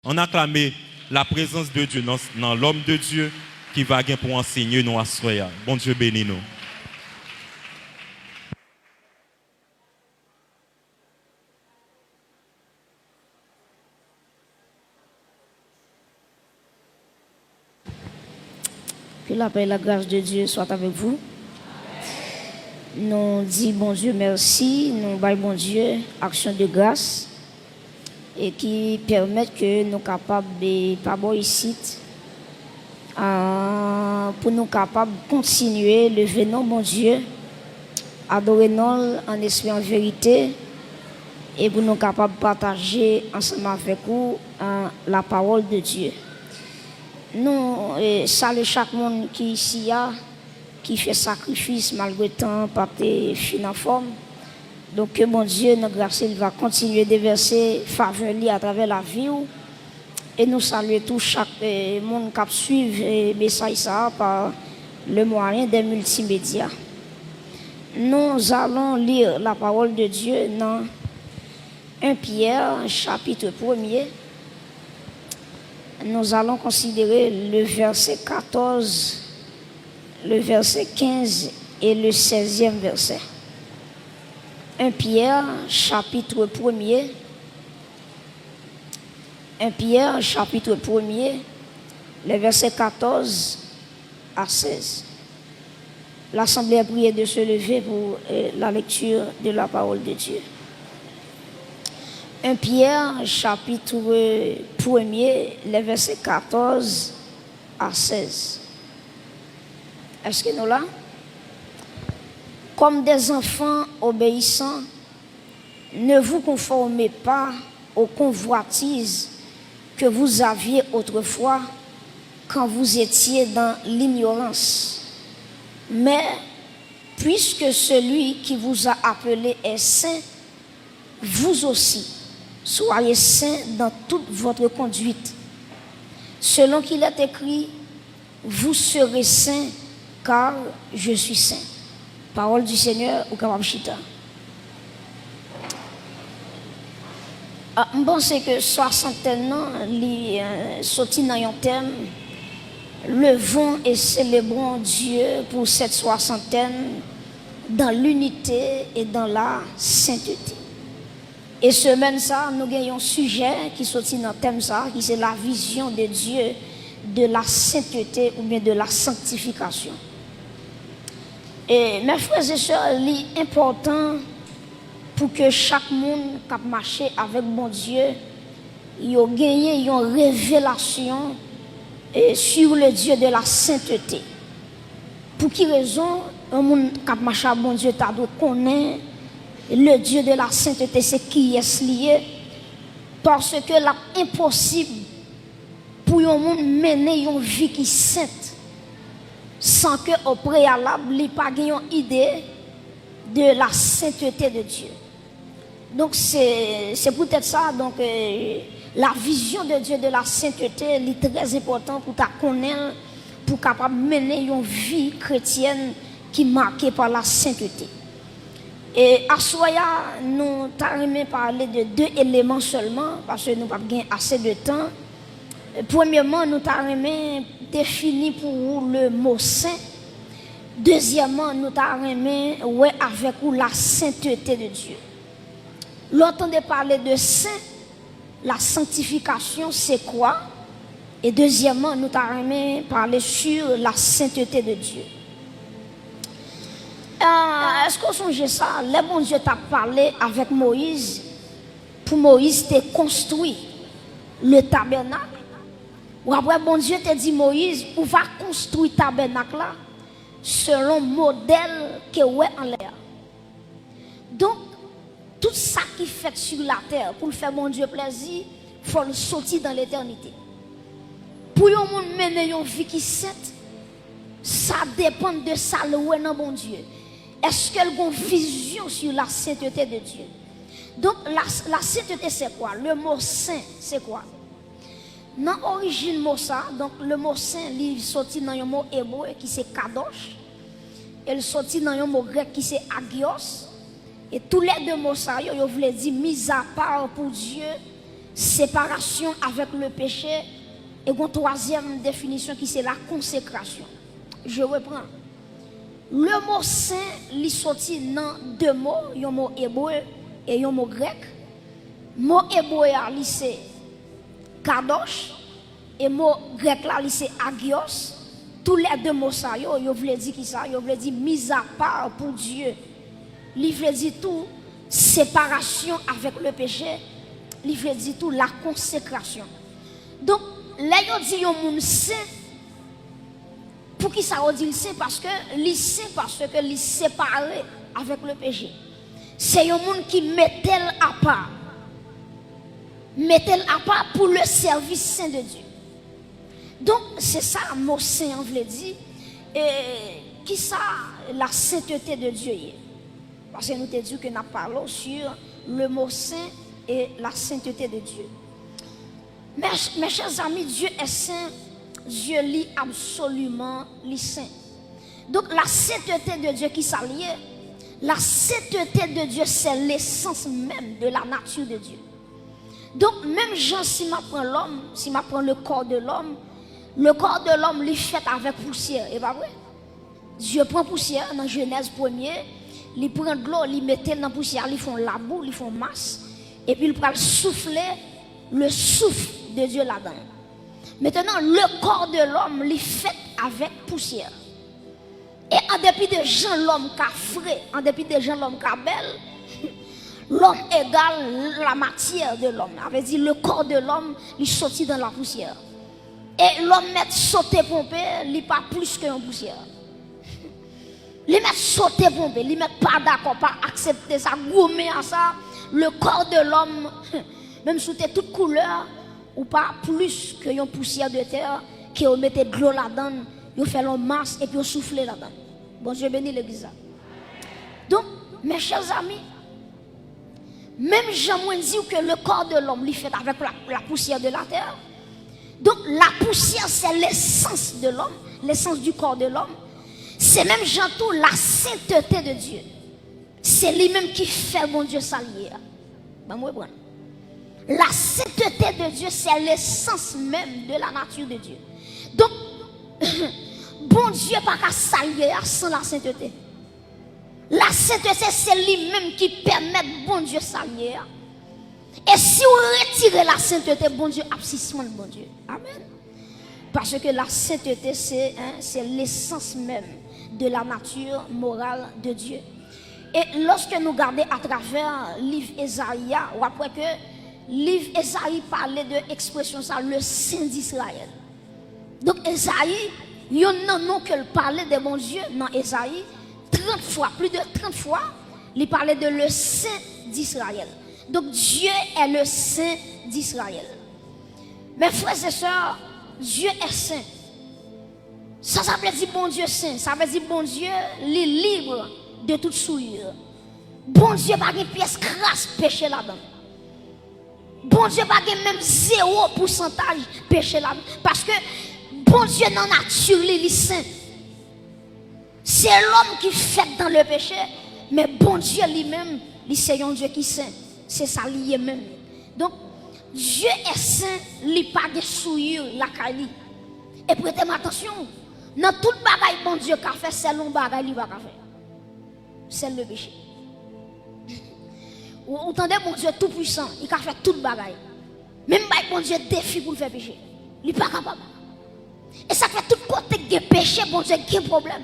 On acclame la présence de Dieu dans l'homme de Dieu qui va pour enseigner nous à soya. Bon Dieu bénis nous. Que la paix et la grâce de Dieu soient avec vous. Nous disons bon Dieu merci, nous baillons bon Dieu action de grâce et qui permettent que nous capables de pas ici pour nous capables de continuer le venant bon Dieu, adorer nous en esprit en vérité et pour nous capables de partager ensemble avec vous la parole de Dieu. Nous saluons chaque monde qui ici qui fait sacrifice malgré le temps, pas de fin en forme. Donc que mon Dieu, notre grâce, il va continuer de verser faveur à travers la vie. Et nous saluons tout chaque monde qui suit le message par le moyen des multimédias. Nous allons lire la parole de Dieu dans 1 Pierre, chapitre 1er. Nous allons considérer le verset 14, le verset 15 et le 16e verset. 1 Pierre, chapitre 1er. 1 Pierre, chapitre 1er, les versets 14 à 16. L'Assemblée a prié de se lever pour la lecture de la parole de Dieu. 1 Pierre, chapitre 1er, les versets 14 à 16. Est-ce que nous là? Comme des enfants obéissants, ne vous conformez pas aux convoitises que vous aviez autrefois quand vous étiez dans l'ignorance. Mais puisque celui qui vous a appelé est saint, vous aussi, soyez saints dans toute votre conduite. Selon qu'il est écrit, vous serez saints car je suis saint. Parole du Seigneur au Kababchita. Je pense que soixantaine ans, sorti dans un thème, levons et célébrons Dieu pour cette soixantaine dans l'unité et dans la sainteté. Et semaine ça, nous avons un sujet qui sortit dans le thème ça, qui c'est la vision de Dieu de la sainteté ou bien de la sanctification. Et mes frères et sœurs, il est important pour que chaque monde qui marche avec bon Dieu, il ait gagné une révélation sur le Dieu de la sainteté. Pour quelle raison un monde qui marche avec bon Dieu doit connaître le Dieu de la sainteté, c'est qui est lié? Parce que c'est impossible pour un monde mener une vie qui est sainte sans que au préalable, il n'y ait pas une idée de la sainteté de Dieu. Donc c'est peut-être ça, donc la vision de Dieu de la sainteté est très importante pour ta connaître, pour capable mener une vie chrétienne qui est marquée par la sainteté. Et à Soya, nous allons parler de deux éléments seulement, parce que nous n'avons pas assez de temps. Premièrement, nous allons définir pour vous le mot saint. Deuxièmement, nous allons avec vous la sainteté de Dieu. L'entendez parler de saint, la sanctification, c'est quoi? Et deuxièmement, nous allons parler sur la sainteté de Dieu. Est-ce qu'on songe ça? Le bon Dieu t'a parlé avec Moïse. Pour Moïse, t'es construit le tabernacle. Ou après, bon Dieu t'a dit Moïse, on va construire le tabernacle là selon le modèle que ouais en l'air. Donc, tout ça qui fait sur la terre, pour le faire bon Dieu plaisir, il faut le sortir dans l'éternité. Pour un monde mener une vie qui sainte, ça dépend de ça le ouais dans bon Dieu. Est-ce qu'elle a une vision sur la sainteté de Dieu? Donc, la sainteté, c'est quoi? Le mot saint, c'est quoi? Dans l'origine mot ça, donc le mot saint, il sorti dans un mot hébreu qui c'est kadosh. Il sorti dans un mot grec qui c'est agios. Et tous les deux mots ça, ils voulaient dire mis à part pour Dieu, séparation avec le péché. Et une troisième définition qui c'est la consécration. Je reprends. Le mot saint, il sorti dans deux mots, un mot hébreu et un mot grec. Le mot hébreu, c'est kadosh, et le mot grec, c'est agios. Tous les deux mots, ça, yo voulait dire qui ça? Yo voulait dire mise à part pour Dieu. Il veut dire tout séparation avec le péché. Il veut dire tout la consécration. Donc, là, yo dit yon moun saint. Pour qui ça dit c'est parce que il séparé avec le péché. C'est un monde qui mettait à part. Mettait à part pour le service saint de Dieu. Donc c'est ça mot saint on veut dire et qui ça la sainteté de Dieu est. Parce que nous te dit que nous parlons sur le mot saint et la sainteté de Dieu. Mes chers amis, Dieu est saint. Dieu lit absolument les saints. Donc la sainteté de Dieu qui s'allie, la sainteté de Dieu c'est l'essence même de la nature de Dieu. Donc même Jean, si m'apprend l'homme, si m'apprend le corps de l'homme il fait avec poussière, et pas vrai? Dieu prend poussière dans Genèse 1er, il prend de l'eau, il met dans la poussière, ils font la boue, ils font masse, et puis il prend souffler le souffle de Dieu là-dedans. Maintenant, le corps de l'homme, il est fait avec poussière. Et en dépit de gens, l'homme qui a frais, en dépit de gens, l'homme qui a belle, l'homme égale la matière de l'homme. Ça veut dire le corps de l'homme, il sortit dans la poussière. Et l'homme met sauter pompé, il n'est pas plus qu'une poussière. Il met sauter pompé, il n'est pas d'accord, pas accepter ça, gommer à ça. Le corps de l'homme, même sous toute couleur, ou pas plus que une poussière de terre qui on mettait de l'eau là-dedans, on fait une masse et puis on souffle là-dedans. Bon Dieu bénit l'église. Donc, mes chers amis, même Jean dit que le corps de l'homme est fait avec la poussière de la terre. Donc, la poussière, c'est l'essence de l'homme, l'essence du corps de l'homme. C'est même Jean tout la sainteté de Dieu. C'est lui-même qui fait mon Dieu s'allier. Ben, moi, bon. La sainteté de Dieu, c'est l'essence même de la nature de Dieu. Donc, bon Dieu n'a pas qu'à s'allier sans la sainteté. La sainteté, c'est lui-même qui permet bon Dieu s'allier. Et si on retire la sainteté, bon Dieu, abscissement de bon Dieu. Amen. Parce que la sainteté, c'est l'essence même de la nature morale de Dieu. Et lorsque nous regardons à travers le livre Ésaïe, ou après que livre Ésaïe parlait de l'expression ça, le Saint d'Israël. Donc Ésaïe, il y a un nom qu'il parlait de mon Dieu dans Ésaïe, 30 fois, plus de 30 fois, il parlait de le Saint d'Israël. Donc Dieu est le Saint d'Israël. Mes frères et sœurs, Dieu est saint. Ça veut dire bon Dieu saint, ça veut dire bon Dieu les libre de toute souillure. Bon Dieu pas une pièce crasse péché là-dedans. Bon Dieu pas même 0% péché là-dedans. Parce que bon Dieu dans la nature, il est saint. C'est l'homme qui fait dans le péché, mais bon Dieu lui-même, c'est un Dieu qui est saint. C'est ça lié même. Donc, Dieu est saint, il n'est pas de souillure, la caille. Et prêtez attention, dans tout bagaille bon Dieu qu'a fait, c'est l'on bagaille il va faire. C'est le péché. Vous entendez bon Dieu tout puissant, il a fait tout bagaille. Même bon Dieu défi pour le faire péché. Il n'est pas capable. Et ça fait tout côté de péché, bon Dieu qui a un problème.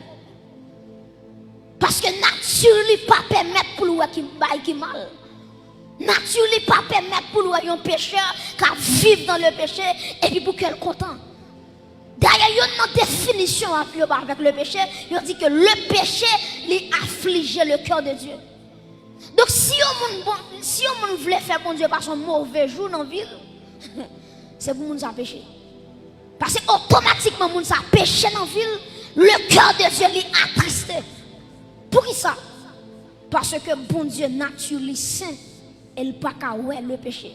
Parce que nature ne pas permettre pour lui qui mal. Nature ne pas permettre pour lui un pécheur qui vivre dans le péché et puis pour qu'elle content. D'ailleurs, il y a une définition avec le péché. Il dit que le péché lui afflige le cœur de Dieu. Donc si on voulait faire bon Dieu par son mauvais jour dans la ville, c'est pour nous péché. Parce que automatiquement, nous a péché dans la ville, le cœur de Dieu lui attristé. Pour qui ça? Parce que bon Dieu naturellement saint, il n'a pas qu'à le péché.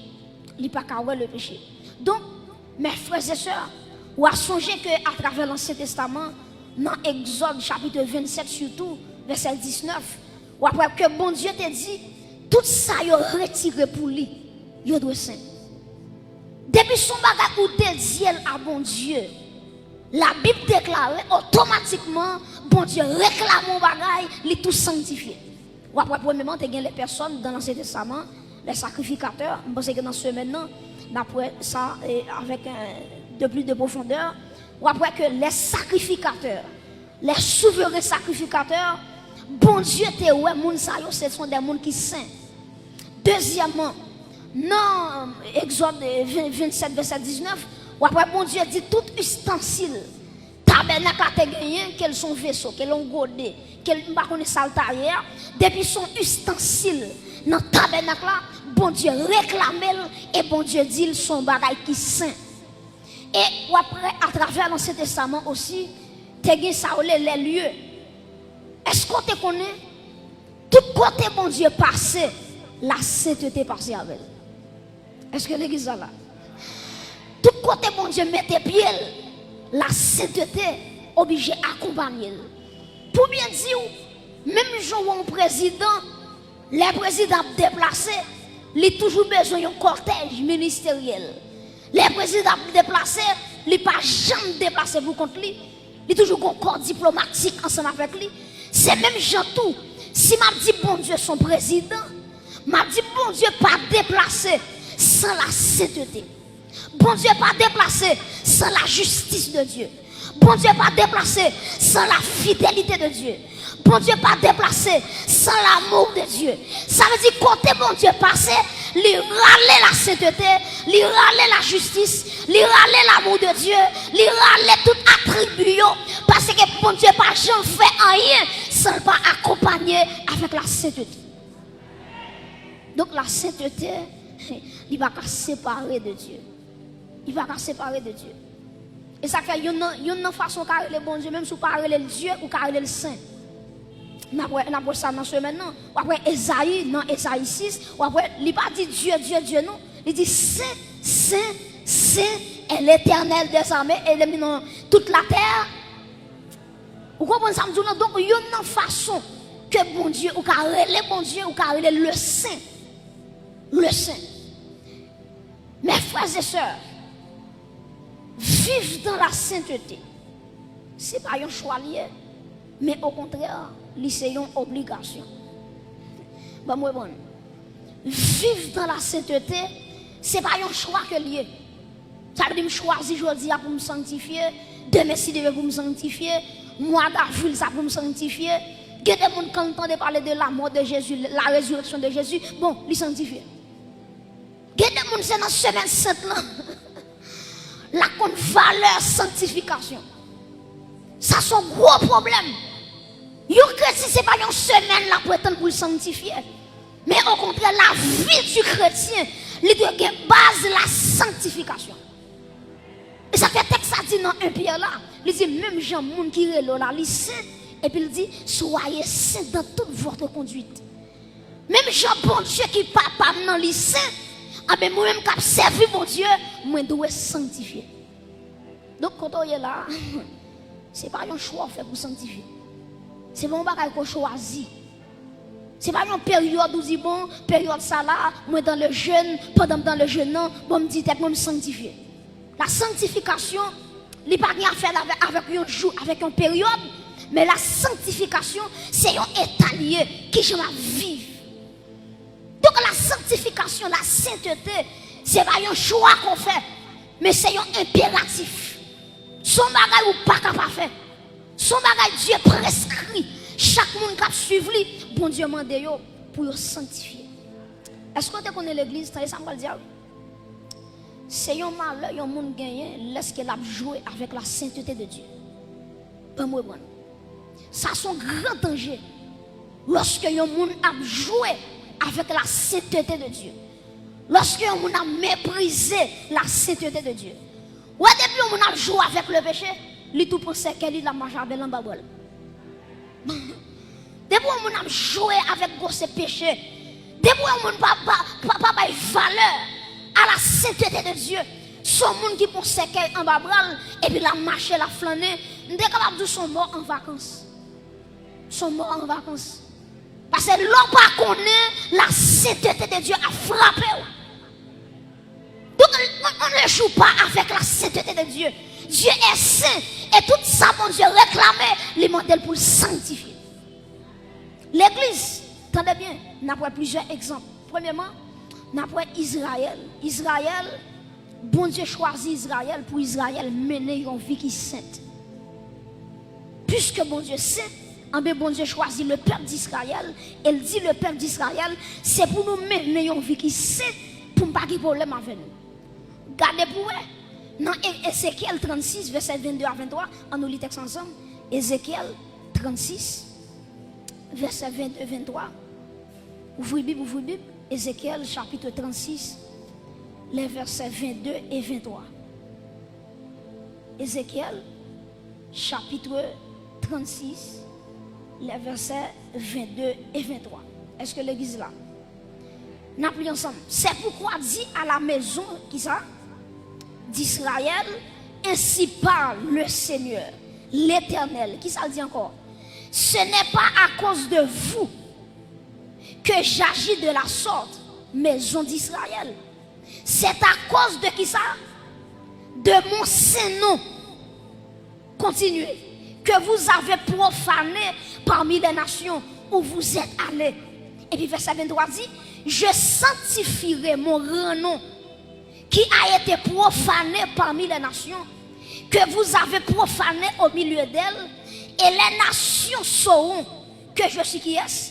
Il n'a pas qu'à le péché. Donc, mes frères et sœurs, ou à songer qu'à travers l'Ancien Testament, dans Exode chapitre 27 surtout, verset 19, ou après que bon Dieu te dit, tout ça il retiré pour lui, il doit saint. Depuis son bagage ou dédié à bon Dieu, la Bible déclare automatiquement, bon Dieu réclame mon bagage, il est tout sanctifié. Ou après, premièrement, tu as les personnes dans l'Ancien Testament, les sacrificateurs. Je pense que dans ce maintenant, d'après ça, avec de plus de profondeur, ou après que les sacrificateurs, les souverains sacrificateurs, bon Dieu, ce sont des gens qui sont saints. Deuxièmement, dans Exode 27, verset 19, ou après, bon Dieu dit tout ustensile, tabernacle a gagné, quels sont vaisseaux, quels ont godé, quels sont saltarières, depuis son ustensile, dans le tabernacle là, bon Dieu réclame et bon Dieu dit son bagage qui saint. Et ou après, à travers l'Ancien Testament aussi, tu as ça les lieux. Est-ce qu'on te connaît? Tout côté bon Dieu passé, la sainteté passée avec. Est-ce que l'église est là? Tout côté bon Dieu mettait pied, la sainteté obligée d'accompagner. Pour bien dire, même jour où un président, les présidents déplacés, il a toujours besoin d'un cortège ministériel. Les présidents déplacés, il n'a pas jamais déplacé pour contre lui. Il a toujours un corps diplomatique ensemble avec lui. C'est même gens tout. Si m'a dit bon Dieu son président, m'a dit bon Dieu pas déplacé sans la sainteté. Bon Dieu pas déplacé sans la justice de Dieu. Bon Dieu pas déplacé sans la fidélité de Dieu. Bon Dieu pas déplacé sans l'amour de Dieu. Ça veut dire côté bon Dieu passé, lui râler la sainteté, lui râler la justice, lui râler l'amour de Dieu, lui râler tout attribut parce que bon Dieu pas jamais fait rien sans pas accompagner avec la sainteté. Donc la sainteté, il va pas séparer de Dieu. Il va pas séparer de Dieu. Et ça fait une façon car le bon Dieu même sous parler le Dieu ou car le saint. N'a pas ça dans ce maintenant. Ou après Esaïe dans Esaïe 6, ou après il pas dit Dieu Dieu non, il dit saint est l'Éternel des armées et il est dans toute la terre. Vous comprenez ça? Donc il y a une façon que bon Dieu ou car le bon Dieu ou car le saint. Le saint. Mes frères et sœurs, vivre dans la sainteté, ce n'est pas un choix lié, mais au contraire, c'est une obligation. Bon, vivre dans la sainteté, ce n'est pas un choix que lié. Ça veut dire que je choisis aujourd'hui pour me sanctifier, demain si je veux pour me sanctifier, moi d'avril ça pour me sanctifier. Il y a des gens qui entendent parler de la mort de Jésus, la résurrection de Jésus, bon, les sanctifier. Il y a des gens qui sont dans la semaine sainte là. La valeur sanctification. Ça c'est un gros problème. Yo chrétien c'est pas une semaine là pour attendre pour le sanctifier. Mais au contraire la vie du chrétien, il doit avoir base la sanctification. Et ça fait texte ça dit dans un Pierre là, il dit même gens monde qui relo là, il saint et puis il dit soyez saints dans toute votre conduite. Même gens bon Dieu qui papa dans li saint. Ah ben moi-même qui servi mon Dieu, moi dois sanctifier. Donc quand on est là, c'est pas un choix fait pour sanctifier. C'est pas un bagage qu'on choisit. C'est pas une période où dit bon, période ça là, moi dans le jeûne, pendant dans le jeûne non, bon me dit moi me sanctifier. La sanctification, il pas rien à faire avec un jour, avec une période, mais la sanctification, c'est un état lié qui je vais vivre. Donc la sanctification, la sainteté, c'est pas un choix qu'on fait, mais c'est un impératif. Son bagage ou pas capable de faire. Son bagage Dieu prescrit. Chaque monde qui suit lui, bon Dieu mande pour le sanctifier. Est-ce que tu connais l'église? Ça me dire. C'est un malheur, un monde gagné, lorsqu'il a joué avec la sainteté de Dieu. Pas moi bon. Ça c'est un grand danger. Lorsque un monde a joué avec la sainteté de Dieu. Lorsque on a méprisé la sainteté de Dieu. Ou depuis on a joué avec le péché, il tout pensait qu'elle a marché avec l'embabol. Depuis on a joué avec ce péché, depuis on n'a pas valeur à la sainteté de Dieu. Son monde qui pensait qu'elle en babral et puis la marché, la flâner, on est capable de son mort en vacances. Son mort en vacances. Parce que l'homme pas connaît la sainteté de Dieu a frappé. Donc, on ne joue pas avec la sainteté de Dieu. Dieu est saint. Et tout ça, mon Dieu, réclamait les modèles pour le sanctifier. L'église, attendez bien, nous avons plusieurs exemples. Premièrement, nous avons Israël. Israël, bon Dieu choisit Israël pour Israël mener une vie qui est sainte. Puisque bon Dieu est saint, bon Dieu choisit le peuple d'Israël. Elle dit le peuple d'Israël, c'est pour nous mener une vie qui est sainte, pour ne pas avoir de problème avec nous. Gardez pour vous, dans Ézéchiel 36, verset 22 à 23, on nous lit texte ensemble. Ézéchiel 36, verset 22 à 23. Ouvrez Bible, ouvrez Bible. Ézéchiel chapitre 36, les versets 22 et 23. Ézéchiel chapitre 36, les versets 22 et 23. Est-ce que l'église est là? Nous appelons ensemble. C'est pourquoi dit à la maison qui ça d'Israël, ainsi parle le Seigneur, l'Éternel. Qui ça dit encore? Ce n'est pas à cause de vous que j'agis de la sorte, maison d'Israël. C'est à cause de qui ça? De mon saint nom. Continuez. Que vous avez profané parmi les nations où vous êtes allés. Et puis verset 23 dit, je sanctifierai mon grand nom qui a été profané parmi les nations, que vous avez profané au milieu d'elles, et les nations sauront que je suis qui est-ce?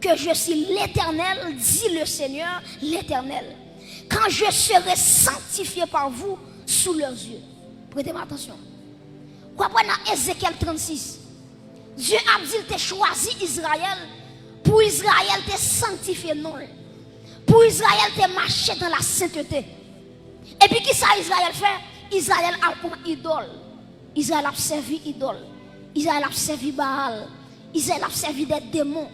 Que je suis l'Éternel, dit le Seigneur, l'Éternel. Quand je serai sanctifié par vous sous leurs yeux. Prêtez-moi attention. Quoi dans Ézéchiel 36, Dieu a dit qu'il t'a choisi Israël, pour Israël te sanctifié non. Pour Israël te marcher dans la sainteté. Et puis qui ça Israël fait? Israël a pour idole. Israël a servi idole. Israël a servi Baal. Israël a servi des démons.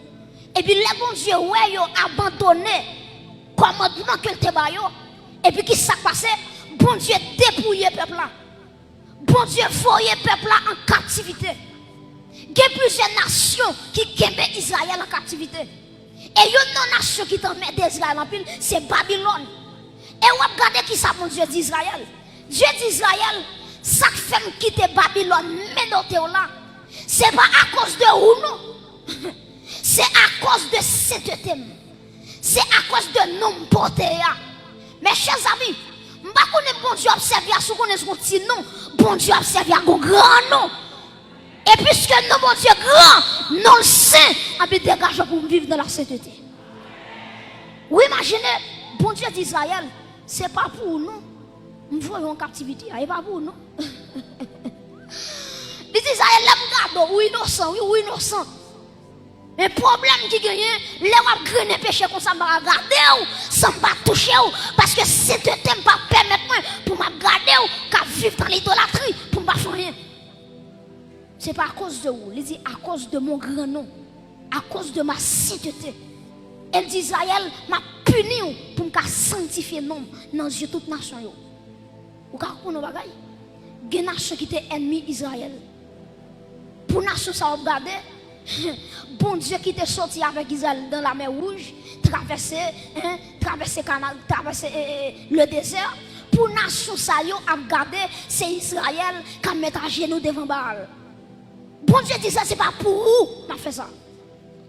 Et puis les bons dieux ouais yo abandonné commandement que te ba yo. Et puis qui ça passé? Bon Dieu dépouillé peuple là. Bon Dieu voyait peuple là en captivité. Il y a plusieurs nations qui kembe Israël en captivité. Et une nation qui t'en met d'Israël en pile, c'est Babylone. Et on regarde qui ça mon Dieu d'Israël. Dieu d'Israël, ça fait quitter Babylone, mais dans là. C'est pas à cause de ou non. C'est à cause de sainteté. C'est à cause de nom porté. Mes chers amis, je ne sais pas bon Dieu observe à ce qu'on est son petit nom. Bon Dieu observe à un grand nom. Et puisque nous, bon Dieu grand, non le saint, on peut dégager pour vivre dans la sainteté. Oui, imaginez, bon Dieu d'Israël, ce n'est pas pour nous. Nous voyons en captivité, ce n'est pas pour nous. Les Israël, les gars, oui, innocent, oui, innocent. Mais le problème qui gagne, les gens qui grainent péché comme ça, je vais regarder, sans pas toucher, parce que si tu ne pas permettre pour me garder, qu'à vivre dans l'idolâtrie, pour ne pas faire rien. Ce n'est pas à cause de vous, il dit à cause de mon grand nom, à cause de ma sainteté. Elle dit Israël m'a puni pour me sanctifier nom dans les yeux de toute nation. Vous comprenez nos bagailles? Il y a une nation qui était ennemi Israël. Pour nation ça regarder, bon Dieu qui était sorti avec Israël dans la mer Rouge, traverser canal, traverser le désert. Pour nation ça yo a regarder, c'est Israël qui a mis à genoux devant Baal. Bon Dieu dit ça, c'est pas pour vous m'a fait ça.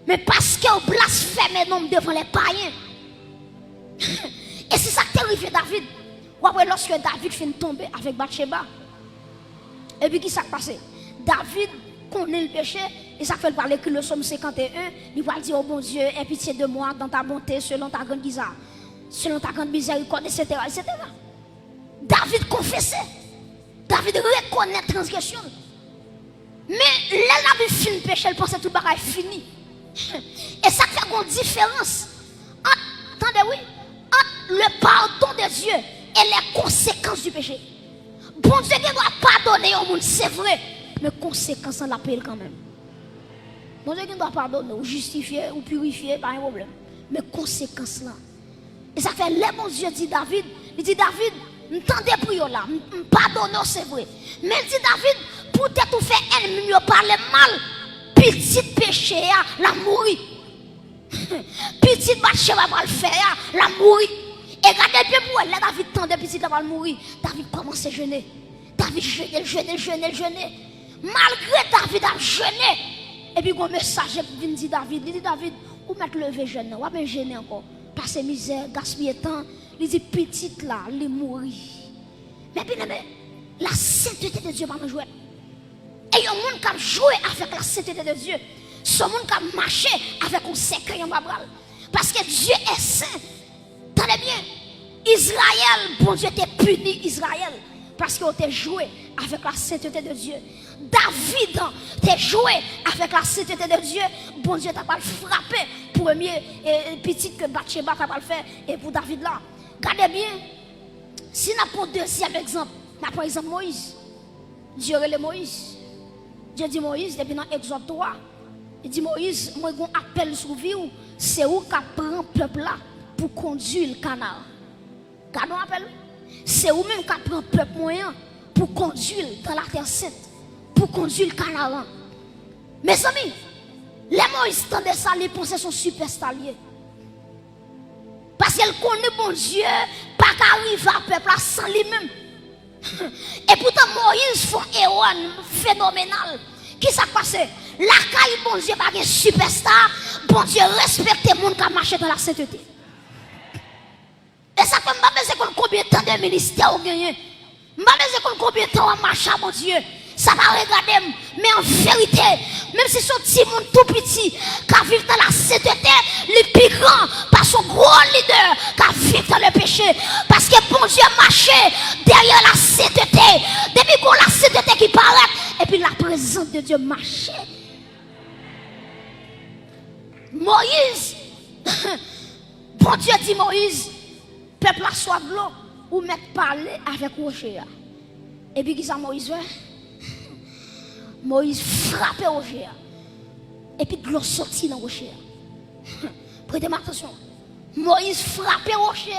Mais parce que vous blasphémez nom devant les païens. Et c'est ça qui est arrivé David. Ou après lorsque David finit tomber avec Bathsheba. Et puis qui s'est passé? David connaît le péché. Et ça fait parler que le psaume 51. Il va dire, oh bon Dieu, aie pitié de moi dans ta bonté, selon ta grande bizarre. Selon ta grande miséricorde, etc., etc. David confessait. David reconnaît la transgression. Mais là, la vie finit péché, elle pensait tout le bagage fini. Et ça fait une différence. Attendez, oui. Entre le pardon de Dieu et les conséquences du péché. Bon Dieu qui doit pardonner au monde, c'est vrai. Mais conséquences, on l'appelle quand même. Bon Dieu qui doit pardonner, ou justifier, ou purifier, pas un problème. Mais conséquences là. Et ça fait, les bon Dieu dit David, il dit David, m'tendez prière là, pardonne, c'est vrai. Mais il dit David, pour te tout faire ennemi, parler mal, petit péché, la mourir. Petit Bathsheba va le faire, la mourir. Et regardez bien pour elle, là, David tendait petit là va mourir. David commence à jeûner. David jeûner. Malgré David a jeûné. Et puis, un message vient dire David, il dit David, où mettre lever jeûne, ou bien jeûner encore. Passer misère, gaspiller temps. Il dit petite là, il mourir. Mais bien aimé, la sainteté de Dieu va nous jouer. Et il y a un monde qui a joué avec la sainteté de Dieu. Ce monde qui a marché avec un secret en babral. Parce que Dieu est saint. Tenez bien, Israël, bon Dieu t'a puni Israël. Parce qu'il t'a joué avec la sainteté de Dieu. David t'a joué avec la sainteté de Dieu. Bon Dieu t'a pas frappé. Premier petit que Bathsheba t'a pas le fait. Et pour David là, regardez bien. Si nous avons un deuxième exemple, nous avons exemple Moïse. Dieu relève Moïse. Dieu dit Moïse, depuis dans Exode 3, il dit Moïse, moi j'ai un appel sur vous, c'est où qui prend le peuple là pour conduire le canal. Quand on appelle, c'est où même qui prend le peuple moyen pour conduire dans la terre sainte, pour conduire le canal. Mes amis, les Moïse tendait ça, les pensées sont super staliers. Parce qu'elle connaît bon Dieu, pas qu'arrive à peuple sans lui-même. Et pourtant Moïse fait un héros phénoménal. Qui s'est passé? La caille bon Dieu pas un superstar. Bon Dieu respecte les gens qui marchent dans la sainteté. Et ça fait que combien de temps de ministère vous gagnez. Je ne sais pas combien de temps on marche à mon Dieu. Ça va regarder, mais en vérité, même si son petit monde tout petit qui vit dans la sainteté, les plus grands par son gros leader qui vit dans le péché. Parce que bon Dieu marchait derrière la sainteté. Depuis qu'on la sainteté qui paraît, et puis la présence de Dieu marchait. Moïse, bon Dieu dit Moïse, peuple a soif de l'eau, ou mettre parler avec rocher. Et puis qui ça Moïse fait? Moïse frappait rocher. Et puis de l'eau sortit dans rocher. Prêtez attention. Moïse frappait rocher.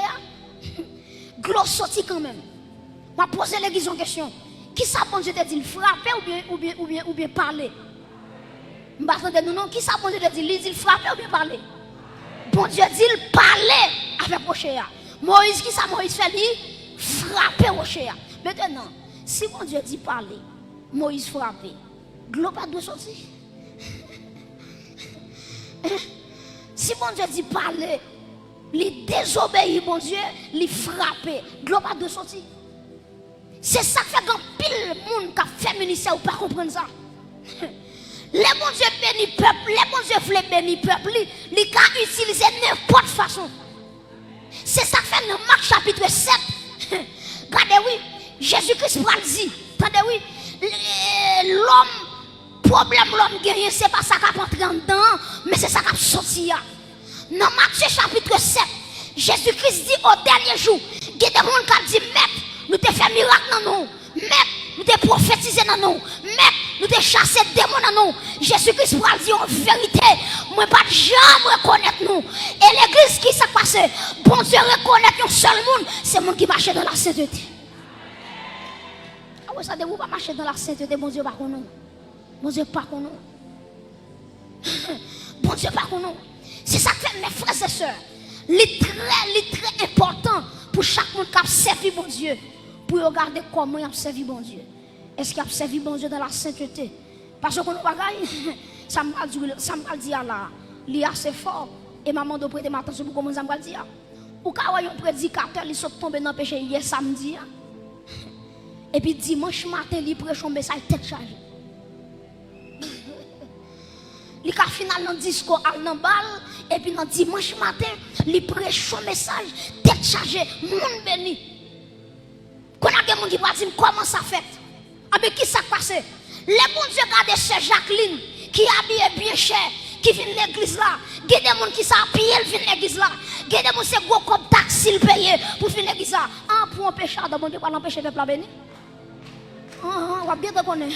De l'eau sortit quand même. Je vais poser l'église en question. Qui ça bon Dieu te dit frapper ou bien parler? Je vais nous non. Qui ça bon Dieu te dit il frapper ou bien parler? Bon Dieu dit parler avec rocher. Moïse qui ça Moïse fait lui frapper rocher. Maintenant, si bon Dieu dit parler, Moïse frappé. L'eau pas doit sortir. Si bon Dieu dit parler, il désobéit bon Dieu, il frappe. L'eau pas doit sortir. C'est ça qui fait qu'un pile monde qui a fait ministère ou pas comprendre ça. Les bon Dieu béni peuple, les bon Dieu voulait béni peuple, il a utilisé n'importe façon. C'est ça qui fait dans Marc chapitre 7. Regardez oui, Jésus-Christ dit, attendez oui, l'homme problème l'homme guéri, c'est pas ça qui est entré dedans, mais c'est ça qui est sorti. Dans Matthieu chapitre 7, Jésus-Christ dit au dernier jour, il y a des gens qui disent, Maître, nous te fait miracle dans nous, Maître, nous te prophétisé dans nous, Maître, nous te chassé démons dans nous. Jésus-Christ va dire en vérité, moi pas jamais reconnaître nous. Et l'église qui s'est passée, bon Dieu reconnaît un seul monde, c'est le monde qui marche dans la sainteté. Ah oui, ça ne vous pas marcher dans la sainteté, bon Dieu pas qu'on nous. Bon Dieu pas qu'on nous. Bon Dieu pas qu'on nous. C'est ça que fait mes frères et sœurs. C'est très important pour chaque monde qui a servi bon Dieu. Pour regarder comment il a servi bon Dieu. Est-ce qu'il a servi bon Dieu dans la sainteté? Parce que nous bagaille, ça m'a dit là, il est assez fort. Et maman doit prêter attention pour comment ça m'a dit. Ou quand un prédicateur, il sont tombé dans le péché hier samedi. Et puis dimanche matin, il prêche un message tête chargée. Il a final dans le discours à l'embal. Et puis dans dimanche matin, il prêche un message tête chargée, monde béni. Quand il y a des gens qui vont dire comment ça fait. Mais qui s'est passé? Les bons Dieu regardent Sœur Jacqueline, qui habille bien cher, qui vient de l'église là. Il y a des gens qui s'habillent, qui viennent de l'église là. Il y a des gens qui sont gros comme taxi payé pour venir de l'église là. Ah, pour un pécheur, bon Dieu, pas l'empêcher de peuple béni. On va bien te connaître.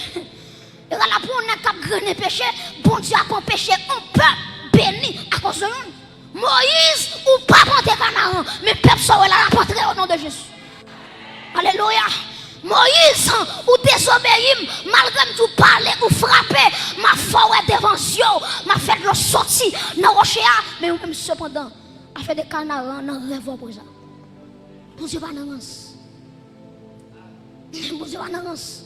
Et là, pour un cap de péché, bon Dieu a péché un peuple béni à cause de nous. Moïse, ou pas monter Canaan, mais peuple soit là à rentrer au nom de Jésus. Alléluia. Moïse, ou désobéir, malgré tout parler ou frapper, ma forêt devant Dieu, m'a fait le sortir dans le rocher, mais même cependant, a fait des canards dans le rêve pour ça. Bon Dieu pas d'avance. Bon Dieu pas d'avance.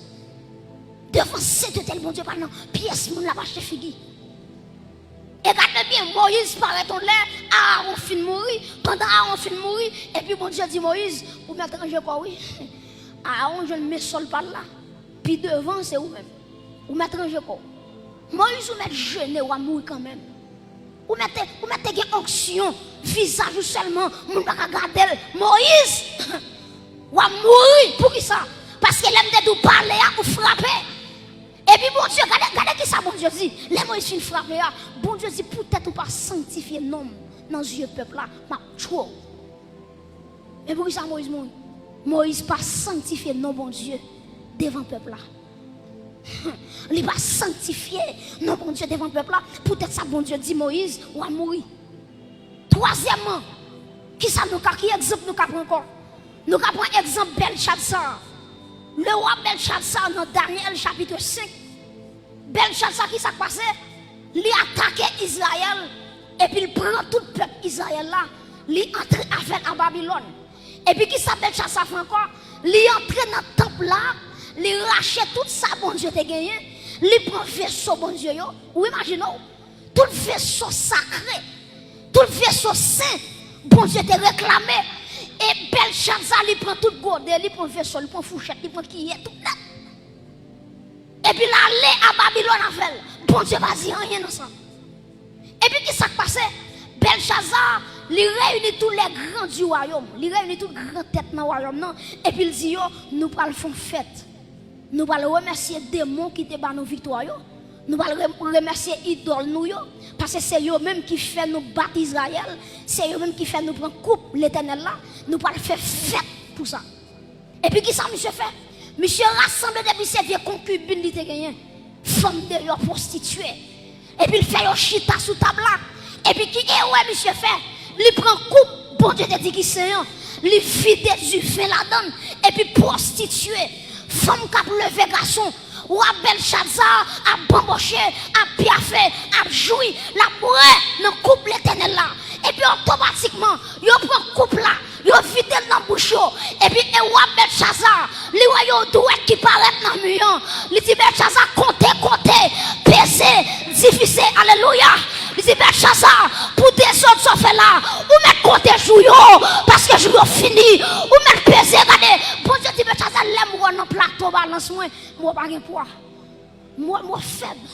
Devant cette tel bon Dieu pas d'avance. Pièce moun la vache figi. Et regardez bien, Moïse paraît en l'air, Aaron fin mourir, pendant Aaron fin mourir, et puis bon Dieu dit Moïse, vous mettez en jeu quoi oui. Aaron je ne mets sol par là. Puis devant c'est vous-même. Vous mettez en jeu quoi. Moïse vous mettez jeûner ou à mourir quand même. Vous mettez une onction, visage seulement, vous pas regarder. Moïse, ou à mourir pour qui ça? Parce qu'il aime de tout parler ou frapper. Et puis bon Dieu, regardez qui ça bon Dieu dit. Les Moïse fin frapper, bon Dieu dit peut-être ou pas sanctifier nom dans le yeux peuple là, m'a trop. Et pour qui ça Moïse mourir? Moïse pas sanctifier non bon Dieu devant peuple là. Il va sanctifier non bon Dieu devant le peuple là. Peut-être ça bon Dieu dit Moïse ou à mourir. Troisièmement, qui ça nous qui exemple nous prend encore? Nous prenons exemple Belshazzar. Le roi Belshazzar dans Daniel chapitre 5. Belshazzar qui s'est passé? Il attaque Israël et puis il prend tout le peuple Israël là, il entre avec à Babylone. Et puis qui ça Belshazzar fait encore? Il entre dans le temple là. Il rachète tout ça, bon Dieu, te gagné. Il prend vaisseau, bon Dieu, yo. Ou imaginez, tout le vaisseau sacré, tout le vaisseau saint, bon Dieu, te réclamé. Et Belshazzar, il prend tout le godet, il prend vaisseau, il prend fourchette, il prend qui est tout là. Et puis là, aller à Babylone avec, bon Dieu, va dire rien dans ça. Et puis, qui s'est passé? Belshazzar, il réunit tous les grands du royaume, il réunit toutes les grandes têtes dans le royaume, et puis il dit, yo, nous allons faire fête. Nous allons remercier les démons qui te battent nos victoires. Nous allons remercier les idoles nous. Parce que c'est eux-mêmes qui font nous battre Israël. C'est eux-mêmes qui font nous prendre coupe l'éternel là. Nous allons faire fête pour ça. Et puis qui ça, monsieur fait? Monsieur rassemble depuis ses vieux concubines qui te gagné. Femmes de leur prostituées. Et puis il fait un chita sous table là. Et puis qui est ouais, monsieur fait? Il prend coupe. Bon Dieu te dit qui c'est. Il vide du fait la donne. Et puis prostituée. Femme qui a levé garçon, ou à Belshazzar, à bamboché, à piaffé, à joui, la bourrée, dans couple l'éternel là. Et puis automatiquement, il prend couple là, il vide dans la bouche, et puis il voit Belshazzar, il voit doué qui paraît dans le mur. Il dit Belshazzar, comptez, peser, difficile, alléluia. Il dit Belshazzar, pour des autres ça fait là, ou mettre compter jouyo, parce que je veux fini, ou mettre peser, regardez. Bon Dieu dit Belshazzar, l'aime dans plateau balance moi pas de poids. Moi faible.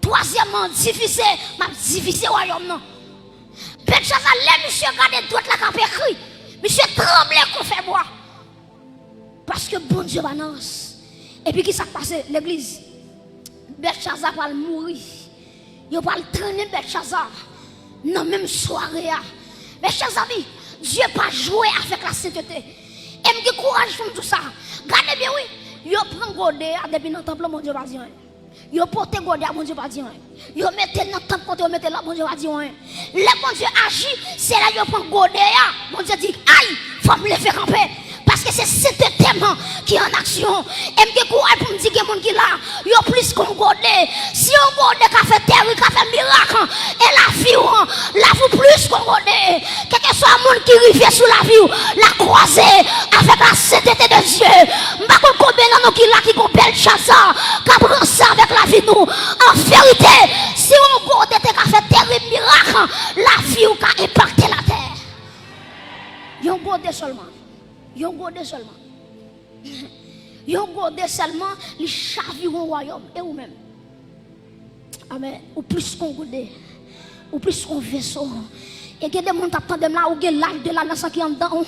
Troisièmement, difficile, m'a difficile royaume non. Belshazzar, l'aime monsieur regardez droite la cap écrit. Monsieur tremble qu'on fait boire. Parce que bon Dieu balance. Et puis qui s'est passé l'église? Belshazzar va mourir. Il va le traîner Belshazzar dans même soirée. Belshazzar dit, Dieu pas jouer avec la sainteté. Et me courage pour tout ça. Regardez bien oui. Yo prend godet depuis dans le temple mon Dieu pas dire. Yo porte godet mon Dieu pas dire. Yo mettez dans le temple quand yo mettez là mon Dieu pas dire. Le bon Dieu agit, c'est là yo prend godet mon Dieu dit aïe, faut me lever camper. Parce que c'est ce thème qui est en action. Et me courage pour me dire que les gens qui là, ils ont plus qu'on godet. Si on godet qui a fait terre, qui a fait miracle, et la vie plus qu'on godet. Quel que soit le monde qui arrive sous la vie, la croiser avec la sainteté de Dieu. Je ne sais pas combien de nous qui là, qui ont Belshazzar, qui a pris ça avec la vie nous. En vérité, si on godet qui a fait terre et miracle, la vie qui a impacté la terre. Ils ont godet seulement. Yon gode seulement. Yon gode seulement, les chavirent au royaume. Et ou même. Amen. Ou plus qu'on gode. Ou plus qu'on vaisseau. Et que des gens t'attendent là, ou que l'âge de la nation qui est en dedans.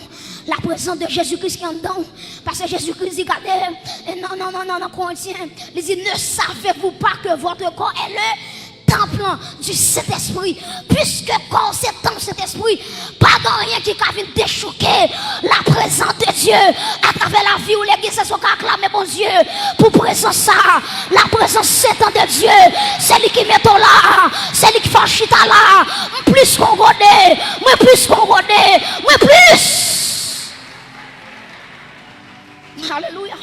La présence de Jésus-Christ qui est en dedans. Parce que Jésus-Christ dit, regardez, non, Corinthiens. Il dit, ne savez-vous pas que votre corps est le temple du Saint-Esprit, puisque quand c'est temple Saint-Esprit, pas de rien qui va déchouquer la présence de Dieu à travers la vie où l'église se sont acclamés, mon Dieu, pour présence ça, la présence sainte de Dieu, c'est lui qui met là, c'est lui qui fait chita là, plus qu'on connaît, moi plus qu'on connaît, moi plus. Alléluia.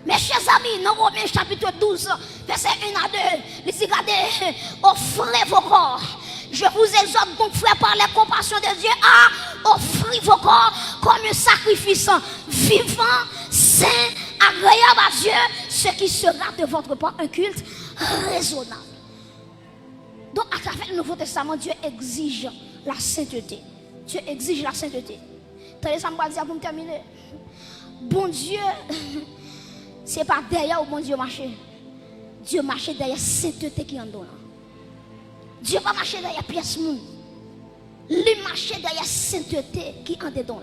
Mes chers amis, dans Romains chapitre 12, verset 1 à 2, il dit, regardez, offrez vos corps Je vous exhorte donc, frères, par les compassions de Dieu, à offrir vos corps comme un sacrifice vivant, saint, agréable à Dieu, ce qui sera de votre part un culte raisonnable. Donc, à travers le Nouveau Testament, Dieu exige la sainteté. Dieu exige la sainteté. Tenez ça, me dire pour me terminer. Bon Dieu, c'est pas derrière où bon Dieu marche. Dieu marche derrière la sainteté qui est en dedans. Dieu va marcher derrière pièce moun. Il marche derrière la sainteté qui est en dedans.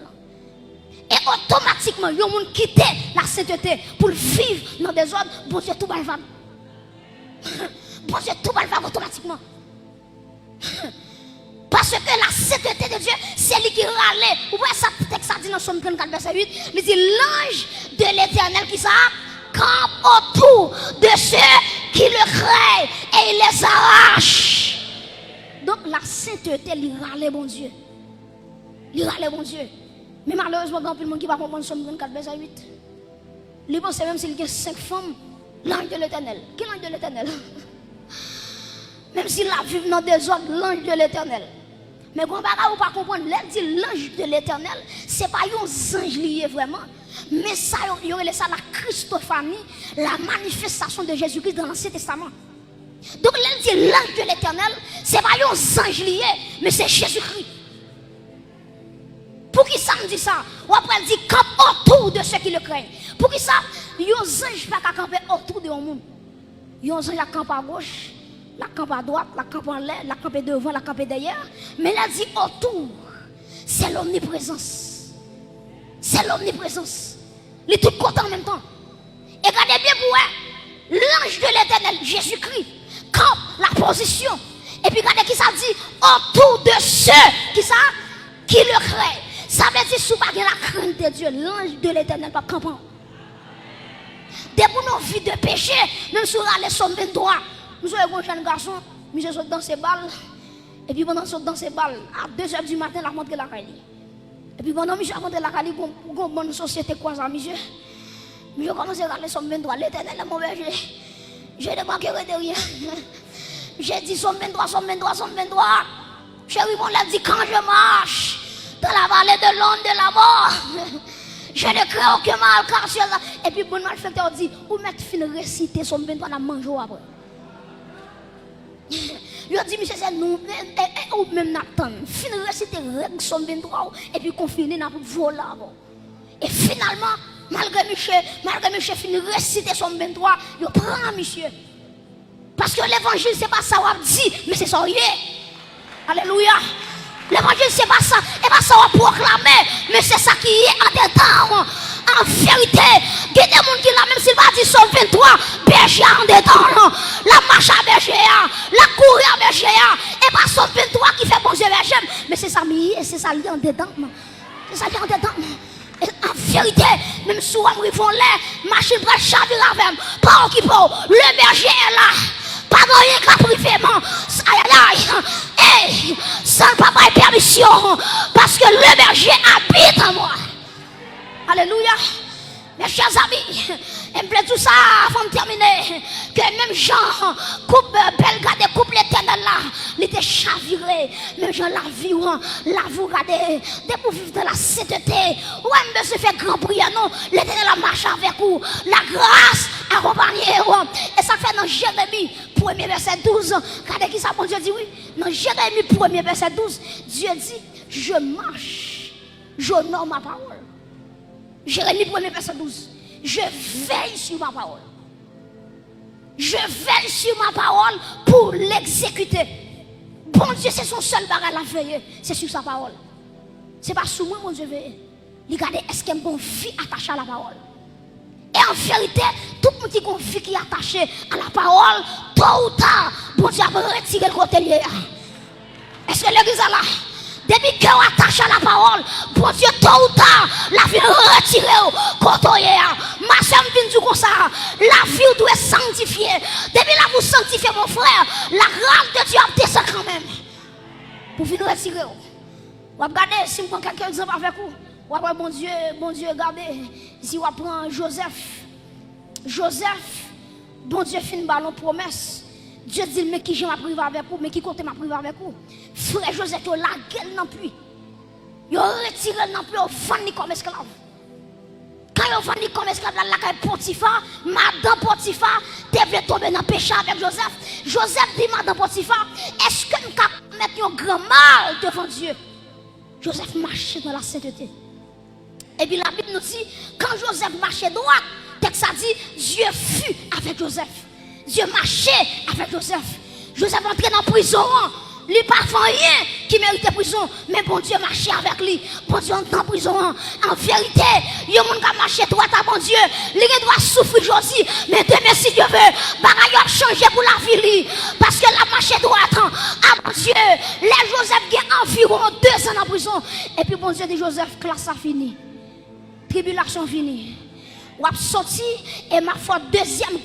Et automatiquement, il y a des gens qui quittent la sainteté pour vivre dans des ordres. Bon Dieu, tout va. Bon Dieu, tout va automatiquement. Parce que la sainteté de Dieu, c'est lui qui râle. Vous voyez ça, texte ça dit dans Somme 34, verset 8. Il dit l'ange de l'Éternel qui ça campe autour de ceux qui le craignent et il les arrache. Donc la sainteté, il râle bon Dieu. Il râle bon Dieu. Mais malheureusement, il y a plus de monde qui va comprendre Somme 34, verset 8. Il pense même s'il y a 5 femmes, l'ange de l'Éternel. Quel ange de l'Éternel? Même s'il a vécu dans des ordres, l'ange de l'Éternel. Mais quand on ne pas comprendre, l'ange de l'Éternel, ce n'est pas un ange lié vraiment. Mais ça, il y aurait ça la Christophanie, la manifestation de Jésus-Christ dans l'Ancien Testament. Donc, l'ange de l'Éternel, ce n'est pas un ange lié, mais c'est Jésus-Christ. Pour qui ça me dit ça? Ou après, il dit campe autour de ceux qui le craignent. Pour qui ça? Il y a un ange qui ne peut pas camper autour de monde. Il y a un ange qui campe à gauche. La campe à droite, la campe en l'air, la campe devant, la campe derrière. Mais là, dit autour, c'est l'omniprésence. C'est l'omniprésence. Il est tout content en même temps. Et regardez bien pour l'ange de l'Éternel, Jésus-Christ, campe la position. Et puis regardez qui ça dit, autour de ceux qui le craignent. Ça veut dire, si vous n'avez pas la crainte de Dieu, l'ange de l'Éternel va camper. Dès que nous vivons de péché, même si nous allons sur 23, nous avons un jeune garçon, monsieur saute dans ses balles. Et puis pendant saute dans ses balles, à 2h du matin, il a montré la caille. Et puis pendant monsieur a montré la caille, il y a une bonne société quoi ça, monsieur. Monsieur commence à aller sur 23, l'Éternel est mon berger. J'ai débarqué de rien. J'ai dit somme 23, somme 23, somme 23. Chérie, on l'a dit quand je marche dans la vallée de l'ombre de la mort. Je ne crains aucun mal car c'est là. Et puis bon malfaiteur dit, ou mettre fin réciter somme 23 dans manger après. Il a dit, monsieur, c'est nous, ou même Nathan, fin réciter règle somme 23, et puis confiner dans le vol là. Et finalement, malgré monsieur fin réciter somme 23, il prend monsieur. Parce que l'évangile, c'est pas ça qu'on dit, mais c'est ça. Alléluia. L'évangile, c'est pas ça, et pas ça qu'on proclamer, mais c'est ça qui est en dedans. En vérité, il y a des gens qui là, même s'il va dire Somme 23, berger en dedans, la marche à berger, la courir à berger, et pas Somme 23 qui fait bon Dieu berger, mais c'est ça, c'est ça lié en dedans. C'est ça lié en dedans. Et en vérité, même si on arrive en l'air, machine va chavirer avec, pas qui peut, le berger est là. Pas rien qu'à privé, aïe aïe, sans papa et permission, parce que le berger habite en moi. Alléluia. Mes chers amis, il me plaît tout ça avant de terminer. Que même Jean, coupe Belgade, coupe l'Éternel là, il était chaviré. Même Jean la vie, regardez, dès que vous vivez dans la sainteté, ouais, mais se fait grand prière, non, l'Éternel a marché avec vous, la grâce accompagnée. Et ça fait dans Jérémie, 1er verset 12, regardez qui ça, bon Dieu dit oui, dans Jérémie, 1er verset 12, Dieu dit, je marche, j'honore ma parole. Jérémie 1er verset 12. Je veille sur ma parole. Je veille sur ma parole pour l'exécuter. Bon Dieu, c'est son seul bagage à veiller. C'est sur sa parole. C'est pas sur moi, mon Dieu, veille. Regardez, est-ce qu'il y a une bonne vie attachée à la parole? Et en vérité, tout le monde qui a une vie qui est attachée à la parole, tôt ou tard, bon Dieu va retirer le côté lié. Est-ce que l'église est là? Depuis qu'on attache à la parole, bon Dieu, tôt ou tard, la vie retirée, côtoyer. Ma soeur me dit comme ça, la vie doit sanctifier. Depuis là, vous sanctifiez mon frère, la grâce de Dieu a descend quand même. Pour venir retirer. Regardez, si je prends quelques exemples avec vous, bon Dieu, regardez, si on prend Joseph, bon Dieu fait une ballon promesse. Dieu dit, mais qui j'ai m'a privé avec vous, mais qui compte m'a privé avec vous. Frère Joseph, la gueule non plus. Il a retiré non plus, il a vendu comme esclave. Quand il a vendu comme esclave, la caille Potiphar, Madame Potiphar, devait tomber dans le péché avec Joseph. Joseph dit, Madame Potiphar, est-ce que nous pouvons mettre un grand mal devant Dieu? Joseph marchait dans la sainteté. Et puis la Bible nous dit, quand Joseph marchait droit, texte a dit, Dieu fut avec Joseph. Dieu marchait avec Joseph. Joseph entrait dans la prison. Il n'a pas fait rien qui méritait prison. Mais bon Dieu marchait avec lui. Bon Dieu entre en prison. En vérité, il y a un monde qui a marché droit à bon Dieu. Il doit souffrir aujourd'hui. Mais demain, si Dieu veut, bagaille a changé pour la vie. Parce que la marché droit à bon Dieu. Les Joseph a environ 2 ans en prison. Et puis bon Dieu dit Joseph, classe a fini. Tribulation finie. Ou a sorti et ma foi deuxième